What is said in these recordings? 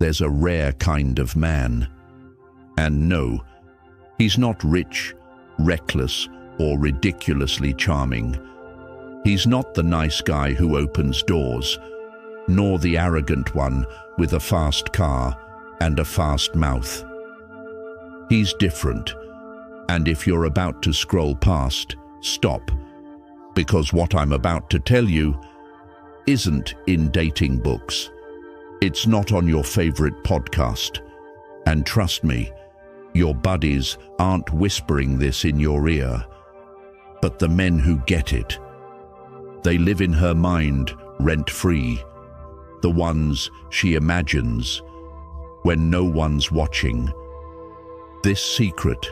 there's a rare kind of man. And no, he's not rich, reckless, or ridiculously charming. He's not the nice guy who opens doors, nor the arrogant one with a fast car and a fast mouth. He's different, and if you're about to scroll past, stop, because what I'm about to tell you isn't in dating books. It's not on your favorite podcast. And trust me, your buddies aren't whispering this in your ear, but the men who get it. They live in her mind rent-free, the ones she imagines when no one's watching. This secret,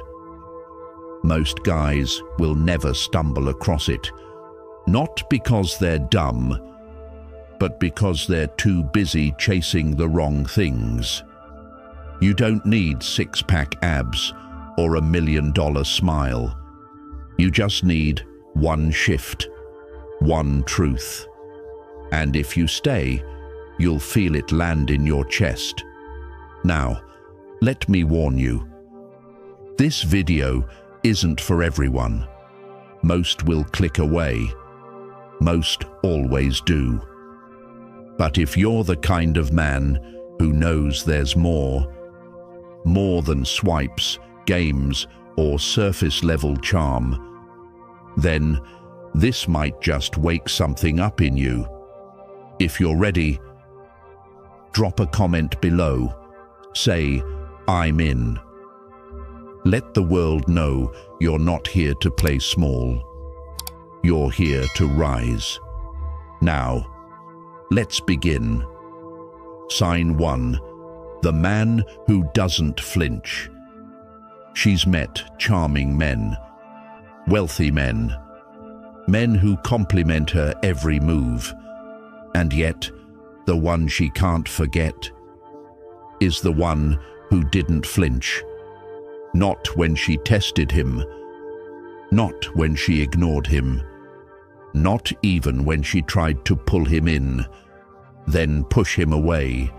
most guys will never stumble across it, not because they're dumb, but because they're too busy chasing the wrong things. You don't need six-pack abs or $1 million smile. You just need one shift, one truth. And if you stay, you'll feel it land in your chest. Now, let me warn you. This video isn't for everyone. Most will click away. Most always do. But if you're the kind of man who knows there's more than swipes, games, or surface-level charm, then this might just wake something up in you. If you're ready, drop a comment below. Say, "I'm in." Let the world know you're not here to play small. You're here to rise. Now, let's begin. Sign 1. The man who doesn't flinch. She's met charming men, wealthy men, men who compliment her every move, and yet the one she can't forget is the one who didn't flinch. Not when she tested him, not when she ignored him, not even when she tried to pull him in, then push him away.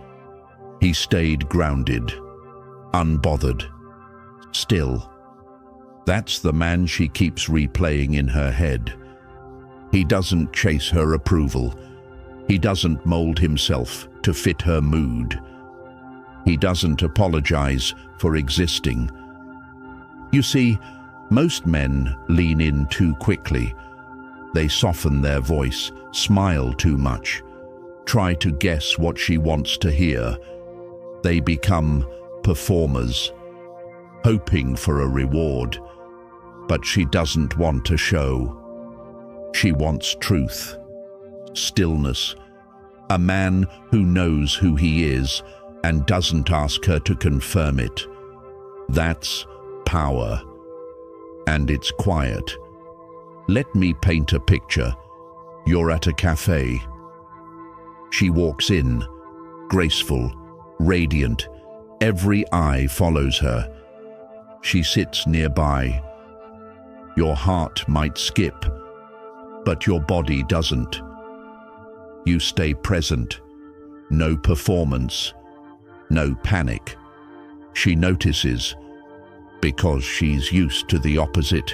He stayed grounded, unbothered, still. That's the man she keeps replaying in her head. He doesn't chase her approval. He doesn't mold himself to fit her mood. He doesn't apologize for existing. You see, most men lean in too quickly. They soften their voice, smile too much, try to guess what she wants to hear. They become performers, hoping for a reward, but she doesn't want to show. She wants truth, stillness, a man who knows who he is and doesn't ask her to confirm it. That's power, and it's quiet. Let me paint a picture. You're at a cafe. She walks in, graceful, radiant. Every eye follows her. She sits nearby. Your heart might skip, but your body doesn't. You stay present. No performance, no panic. She notices, because she's used to the opposite.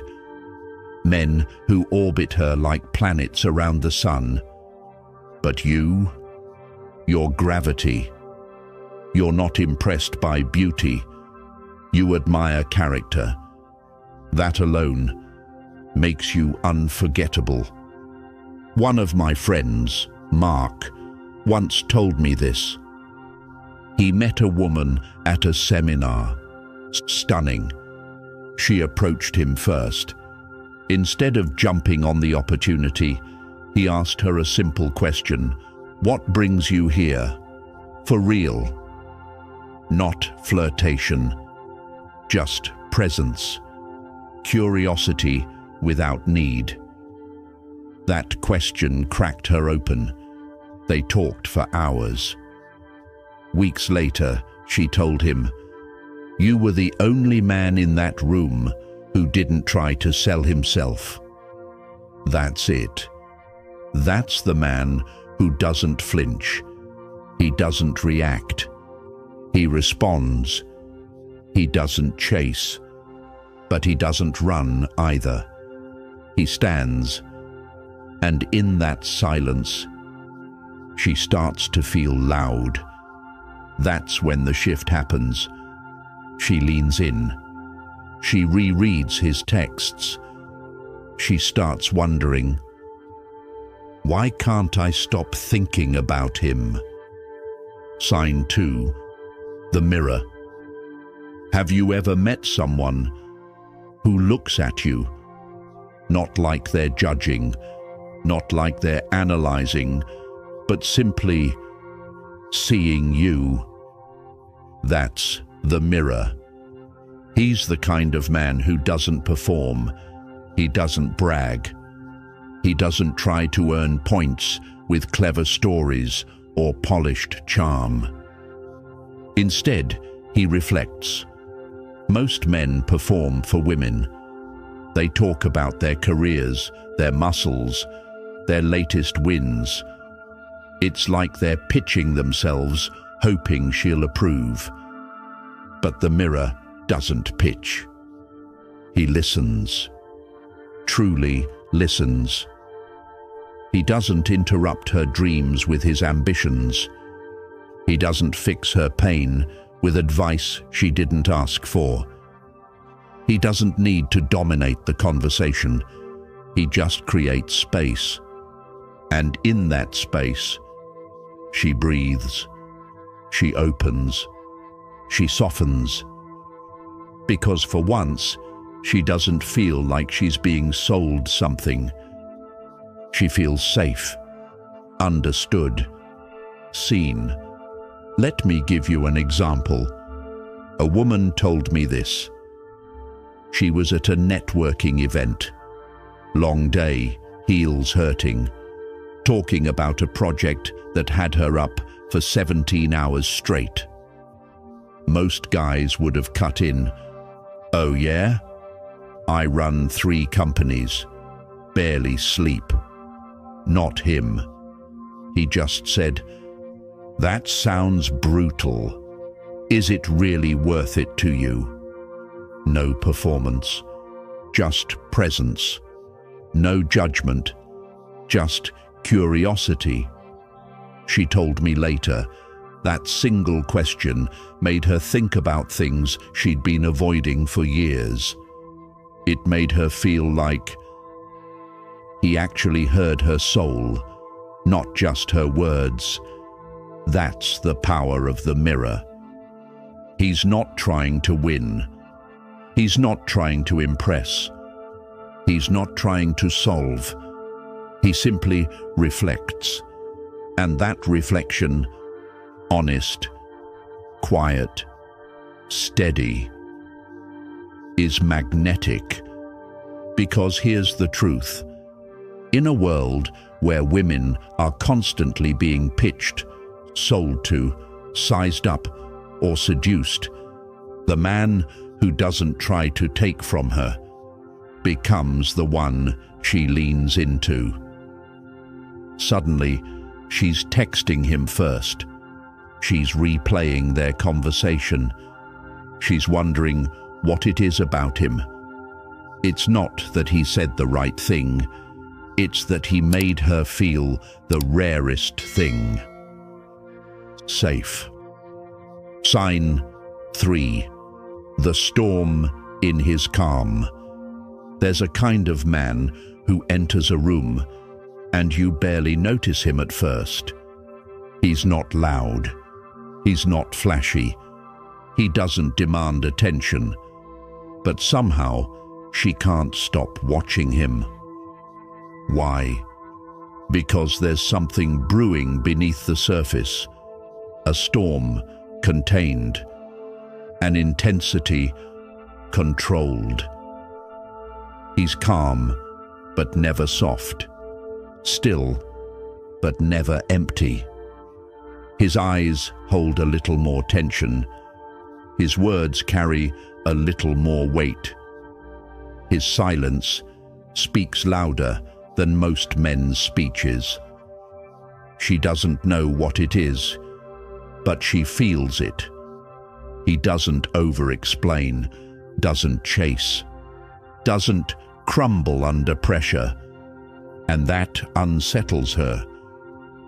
Men who orbit her like planets around the sun. But you, your gravity. You're not impressed by beauty. You admire character. That alone makes you unforgettable. One of my friends, Mark, once told me this. He met a woman at a seminar. Stunning. She approached him first. Instead of jumping on the opportunity, he asked her a simple question. What brings you here? For real. Not flirtation. Just presence. Curiosity without need. That question cracked her open. They talked for hours. Weeks later, she told him, "You were the only man in that room who didn't try to sell himself." That's it. That's the man who doesn't flinch. He doesn't react. He responds. He doesn't chase, but he doesn't run either. He stands, and in that silence, she starts to feel loud. That's when the shift happens. She leans in. She rereads his texts. She starts wondering, why can't I stop thinking about him? Sign 2. The mirror. Have you ever met someone who looks at you, not like they're judging, not like they're analyzing, but simply seeing you? That's the mirror. He's the kind of man who doesn't perform. He doesn't brag. He doesn't try to earn points with clever stories or polished charm. Instead, he reflects. Most men perform for women. They talk about their careers, their muscles, their latest wins. It's like they're pitching themselves, hoping she'll approve. But the mirror doesn't pitch. He listens. Truly listens. He doesn't interrupt her dreams with his ambitions. He doesn't fix her pain with advice she didn't ask for. He doesn't need to dominate the conversation. He just creates space. And in that space, she breathes. She opens. She softens. Because for once, she doesn't feel like she's being sold something. She feels safe, understood, seen. Let me give you an example. A woman told me this. She was at a networking event. Long day, heels hurting, talking about a project that had her up for 17 hours straight. Most guys would have cut in. Oh yeah? I run 3 companies. Barely sleep. Not him. He just said, "That sounds brutal. Is it really worth it to you?" No performance, just presence. No judgment, just curiosity. She told me later, that single question made her think about things she'd been avoiding for years. It made her feel like he actually heard her soul, not just her words. That's the power of the mirror. He's not trying to win. He's not trying to impress. He's not trying to solve. He simply reflects. And that reflection, honest, quiet, steady, is magnetic. Because here's the truth. In a world where women are constantly being pitched, sold to, sized up, or seduced, the man who doesn't try to take from her becomes the one she leans into. Suddenly, she's texting him first. She's replaying their conversation. She's wondering what it is about him. It's not that he said the right thing. It's that he made her feel the rarest thing. Safe. Sign 3. The storm in his calm. There's a kind of man who enters a room and you barely notice him at first. He's not loud. He's not flashy. He doesn't demand attention. But somehow, she can't stop watching him. Why? Because there's something brewing beneath the surface. A storm contained. An intensity controlled. He's calm, but never soft. Still, but never empty. His eyes hold a little more tension. His words carry a little more weight. His silence speaks louder than most men's speeches. She doesn't know what it is, but she feels it. He doesn't over-explain, doesn't chase, doesn't crumble under pressure, and that unsettles her,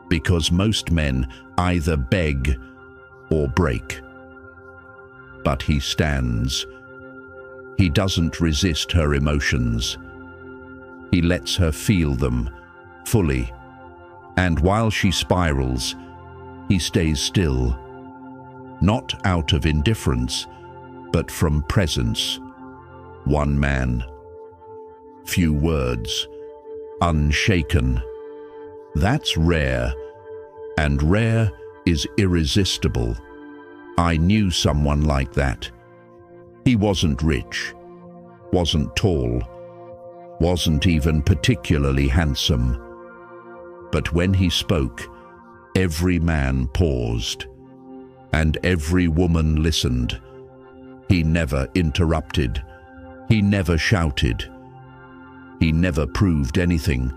because most men either beg or break. But he stands. He doesn't resist her emotions. He lets her feel them fully, and while she spirals, he stays still, not out of indifference, but from presence. One man, few words, unshaken. That's rare, and rare is irresistible. I knew someone like that. He wasn't rich, wasn't tall, wasn't even particularly handsome. But when he spoke, every man paused, and every woman listened. He never interrupted. He never shouted. He never proved anything.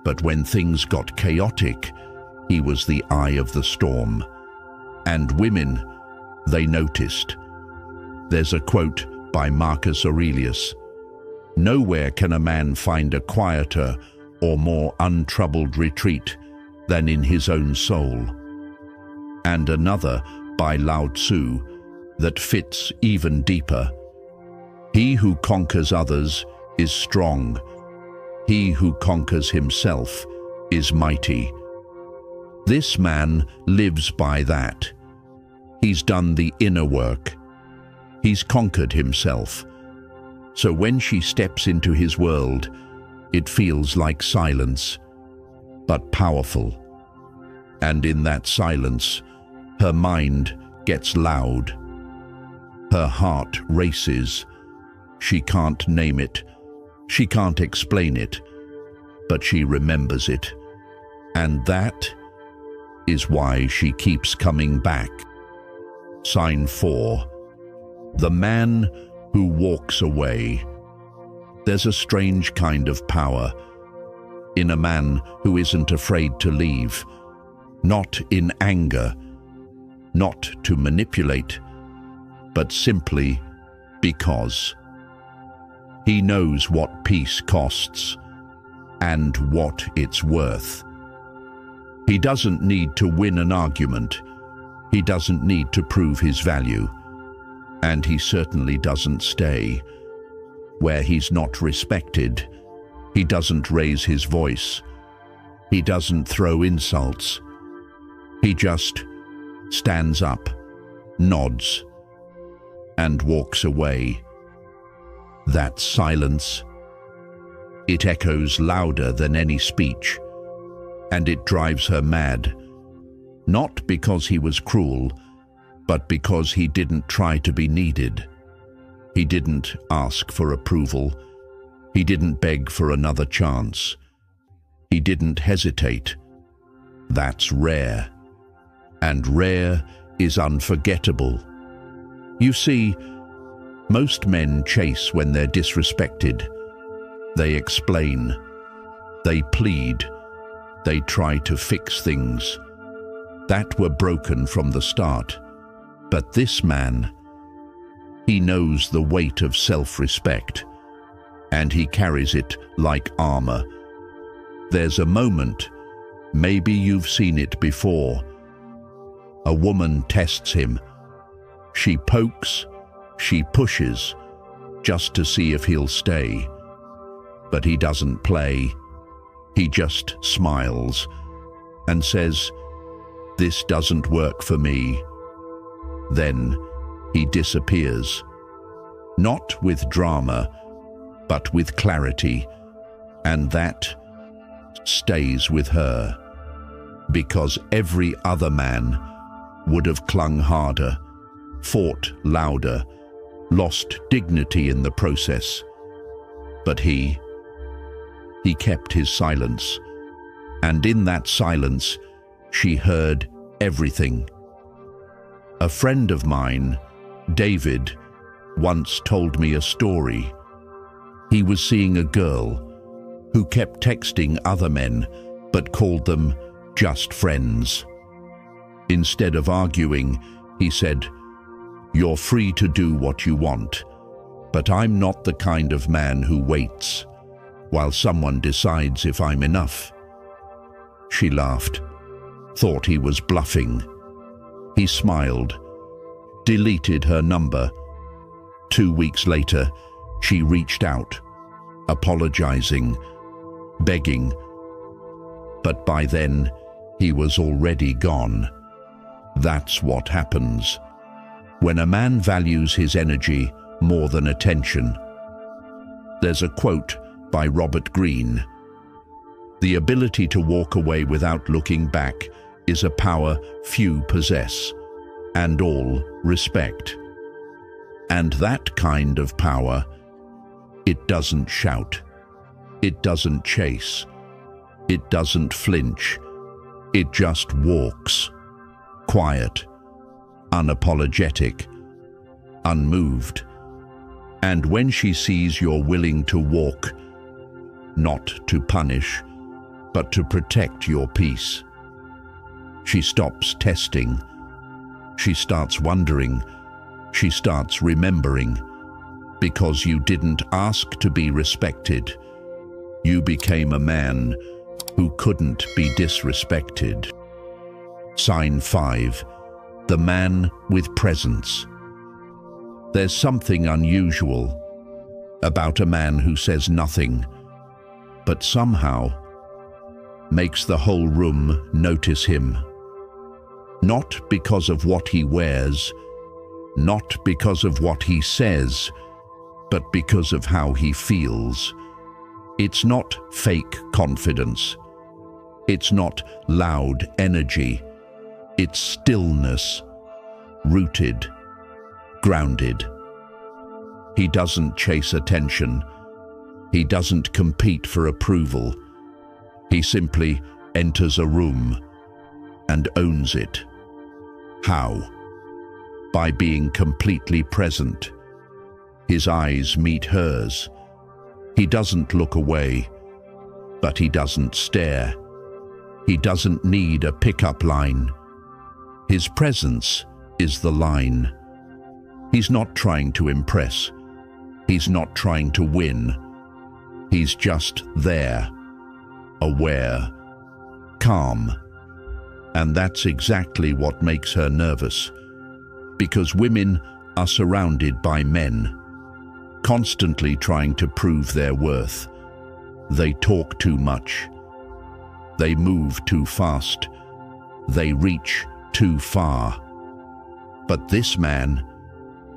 But when things got chaotic, he was the eye of the storm. And women, they noticed. There's a quote by Marcus Aurelius: "Nowhere can a man find a quieter or more untroubled retreat than in his own soul." And another by Lao Tzu that fits even deeper: "He who conquers others is strong. He who conquers himself is mighty." This man lives by that. He's done the inner work. He's conquered himself. So when she steps into his world, it feels like silence, but powerful. And in that silence, her mind gets loud. Her heart races. She can't name it. She can't explain it, but she remembers it. And that is why she keeps coming back. Sign 4. The man who walks away. There's a strange kind of power in a man who isn't afraid to leave, not in anger, not to manipulate, but simply because. He knows what peace costs and what it's worth. He doesn't need to win an argument. He doesn't need to prove his value. And he certainly doesn't stay where he's not respected. He doesn't raise his voice. He doesn't throw insults. He just stands up, nods, and walks away. That silence, it echoes louder than any speech, and it drives her mad. Not because he was cruel, but because he didn't try to be needed. He didn't ask for approval. He didn't beg for another chance. He didn't hesitate. That's rare. And rare is unforgettable. You see, most men chase when they're disrespected. They explain. They plead. They try to fix things that were broken from the start. But this man, he knows the weight of self-respect, and he carries it like armor. There's a moment, maybe you've seen it before. A woman tests him. She pokes, she pushes, just to see if he'll stay. But he doesn't play. He just smiles and says, "This doesn't work for me." Then he disappears, not with drama, but with clarity, and that stays with her, because every other man would have clung harder, fought louder, lost dignity in the process. But he kept his silence, and in that silence she heard everything. A friend of mine, David, once told me a story. He was seeing a girl who kept texting other men but called them just friends. Instead of arguing, he said, You're free to do what you want, but I'm not the kind of man who waits while someone decides if I'm enough." She laughed, thought he was bluffing. He smiled, deleted her number. 2 weeks later, she reached out, apologizing, begging. But by then, he was already gone. That's what happens when a man values his energy more than attention. There's a quote by Robert Greene: "The ability to walk away without looking back is a power few possess, and all respect." And that kind of power, it doesn't shout, it doesn't chase, it doesn't flinch, it just walks, quiet, unapologetic, unmoved. And when she sees you're willing to walk, not to punish, but to protect your peace, she stops testing. She starts wondering. She starts remembering. Because you didn't ask to be respected, you became a man who couldn't be disrespected. Sign 5. The man with presence. There's something unusual about a man who says nothing, but somehow makes the whole room notice him. Not because of what he wears, not because of what he says, but because of how he feels. It's not fake confidence. It's not loud energy. It's stillness, rooted, grounded. He doesn't chase attention. He doesn't compete for approval. He simply enters a room and owns it. How? By being completely present. His eyes meet hers. He doesn't look away, but he doesn't stare. He doesn't need a pickup line. His presence is the line. He's not trying to impress. He's not trying to win. He's just there, aware, calm. And that's exactly what makes her nervous, because women are surrounded by men, constantly trying to prove their worth. They talk too much. They move too fast. They reach too far. But this man,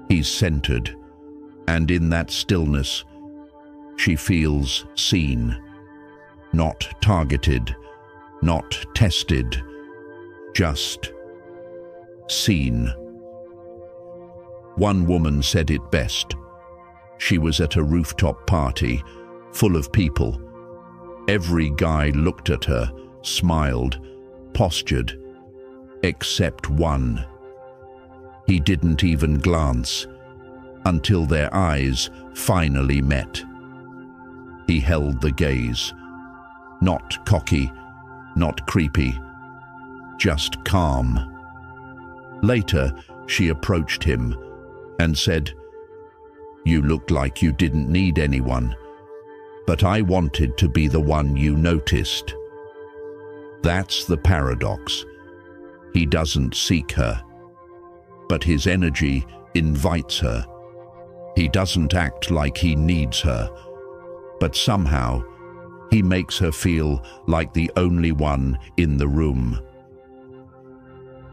he's centered, and in that stillness, she feels seen, not targeted, not tested, just seen. One woman said it best. She was at a rooftop party, full of people. Every guy looked at her, smiled, postured, except one. He didn't even glance until their eyes finally met. He held the gaze, not cocky, not creepy, just calm. Later, she approached him and said, "You looked like you didn't need anyone, but I wanted to be the one you noticed." That's the paradox. He doesn't seek her, but his energy invites her. He doesn't act like he needs her, but somehow he makes her feel like the only one in the room.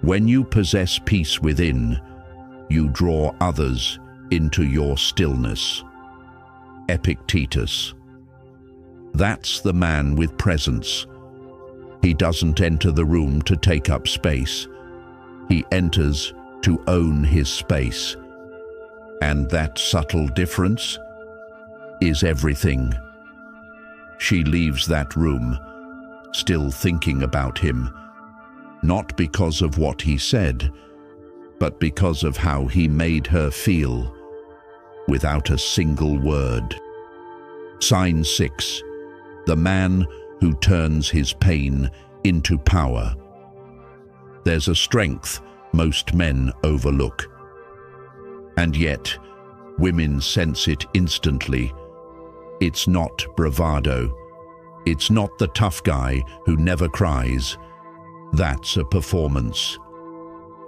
When you possess peace within, you draw others into your stillness. Epictetus. That's the man with presence. He doesn't enter the room to take up space. He enters to own his space. And that subtle difference is everything. She leaves that room, still thinking about him, not because of what he said, but because of how he made her feel, without a single word. Sign 6. The man who turns his pain into power. There's a strength most men overlook. And yet, women sense it instantly. It's not bravado. It's not the tough guy who never cries. That's a performance.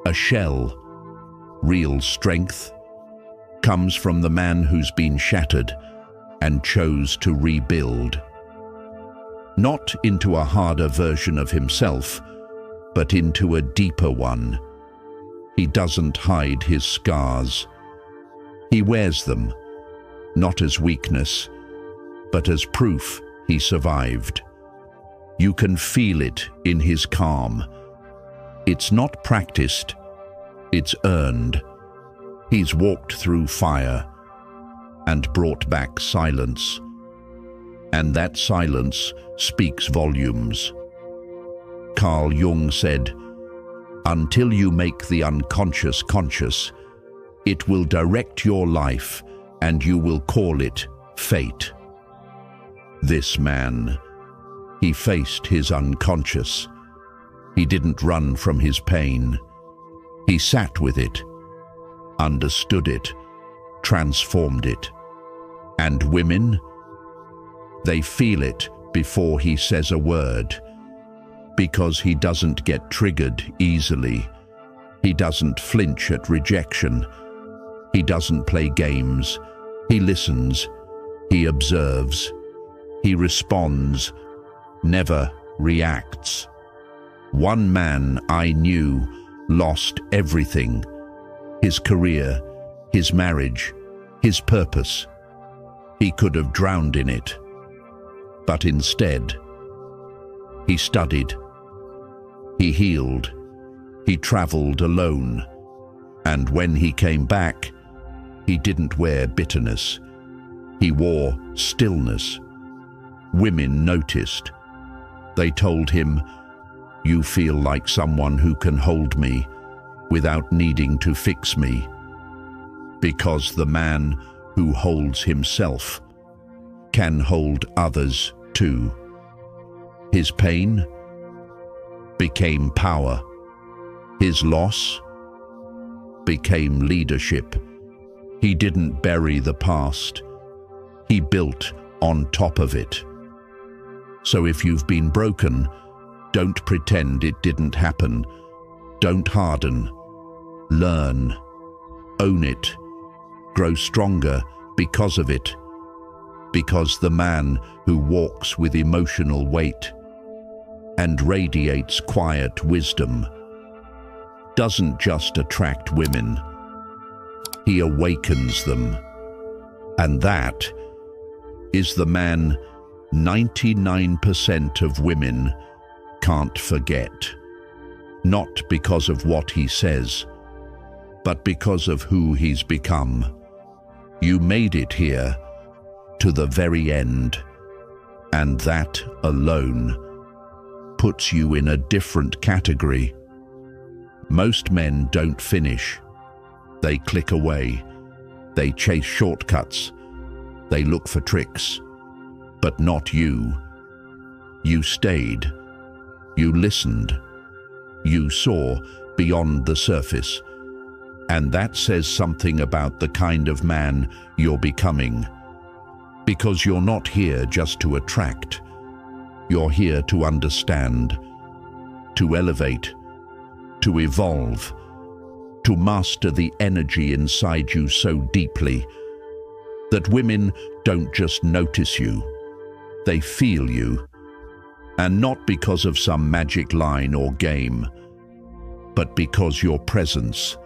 A shell. Real strength comes from the man who's been shattered and chose to rebuild. Not into a harder version of himself, but into a deeper one. He doesn't hide his scars. He wears them, not as weakness, but as proof he survived. You can feel it in his calm. It's not practiced, it's earned. He's walked through fire and brought back silence. And that silence speaks volumes. Carl Jung said, "Until you make the unconscious conscious, it will direct your life and you will call it fate." This man, he faced his unconscious. He didn't run from his pain. He sat with it, understood it, transformed it. And women, they feel it before he says a word, because he doesn't get triggered easily. He doesn't flinch at rejection. He doesn't play games. He listens. He observes. He responds, never reacts. One man I knew lost everything: his career, his marriage, his purpose. He could have drowned in it. But instead, he studied. He healed. He traveled alone. And when he came back, he didn't wear bitterness. He wore stillness. Women noticed. They told him, "You feel like someone who can hold me without needing to fix me." Because the man who holds himself can hold others too. His pain became power. His loss became leadership. He didn't bury the past. He built on top of it. So if you've been broken, don't pretend it didn't happen. Don't harden. Learn. Own it. Grow stronger because of it. Because the man who walks with emotional weight and radiates quiet wisdom doesn't just attract women, he awakens them. And that is the man 99% of women can't forget. Not because of what he says, but because of who he's become. You made it here, to the very end, and that alone puts you in a different category. Most men don't finish. They click away. They chase shortcuts. They look for tricks. But not you. You stayed. You listened. You saw beyond the surface. And that says something about the kind of man you're becoming. Because you're not here just to attract. You're here to understand, to elevate, to evolve, to master the energy inside you so deeply that women don't just notice you, they feel you. And not because of some magic line or game, but because your presence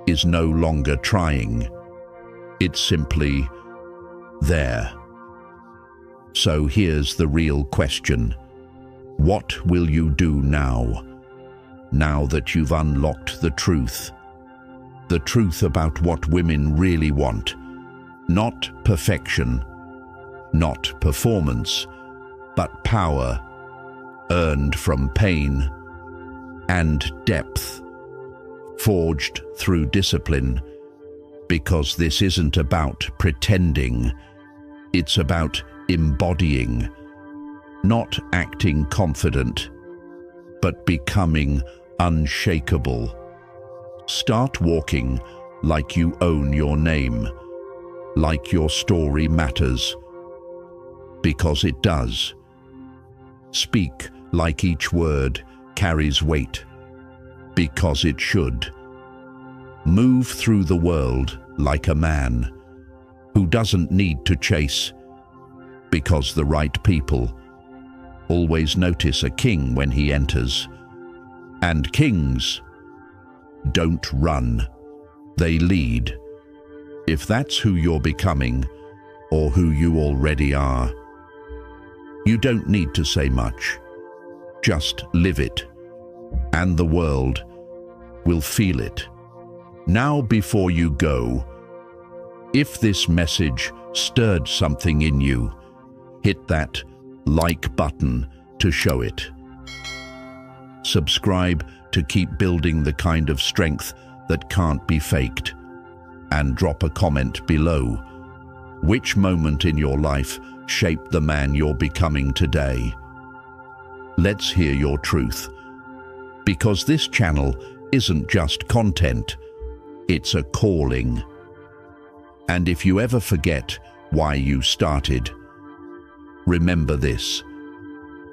is no longer trying. It's simply there. So here's the real question. What will you do now? Now that you've unlocked the truth? The truth about what women really want. Not perfection, not performance, but power, earned from pain and depth, forged through discipline, because this isn't about pretending, it's about embodying, not acting confident, but becoming unshakable. Start walking like you own your name, like your story matters, because it does. Speak like each word carries weight, because it should. Move through the world like a man who doesn't need to chase, because the right people always notice a king when he enters. And kings don't run, they lead. If that's who you're becoming, or who you already are, you don't need to say much. Just live it, and the world will feel it. Now, before you go, if this message stirred something in you, hit that like button to show it. Subscribe to keep building the kind of strength that can't be faked. And drop a comment below. Which moment in your life shaped the man you're becoming today? Let's hear your truth. Because this channel isn't just content, it's a calling. And if you ever forget why you started, remember this: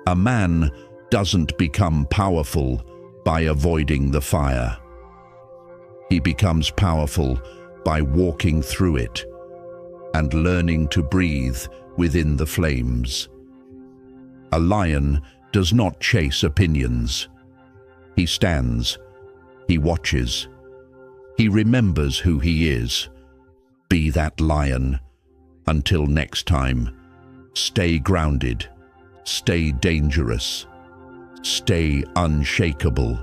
a man doesn't become powerful by avoiding the fire. He becomes powerful by walking through it and learning to breathe within the flames. A lion does not chase opinions. He stands, he watches, he remembers who he is. Be that lion. Until next time, stay grounded, stay dangerous, stay unshakable.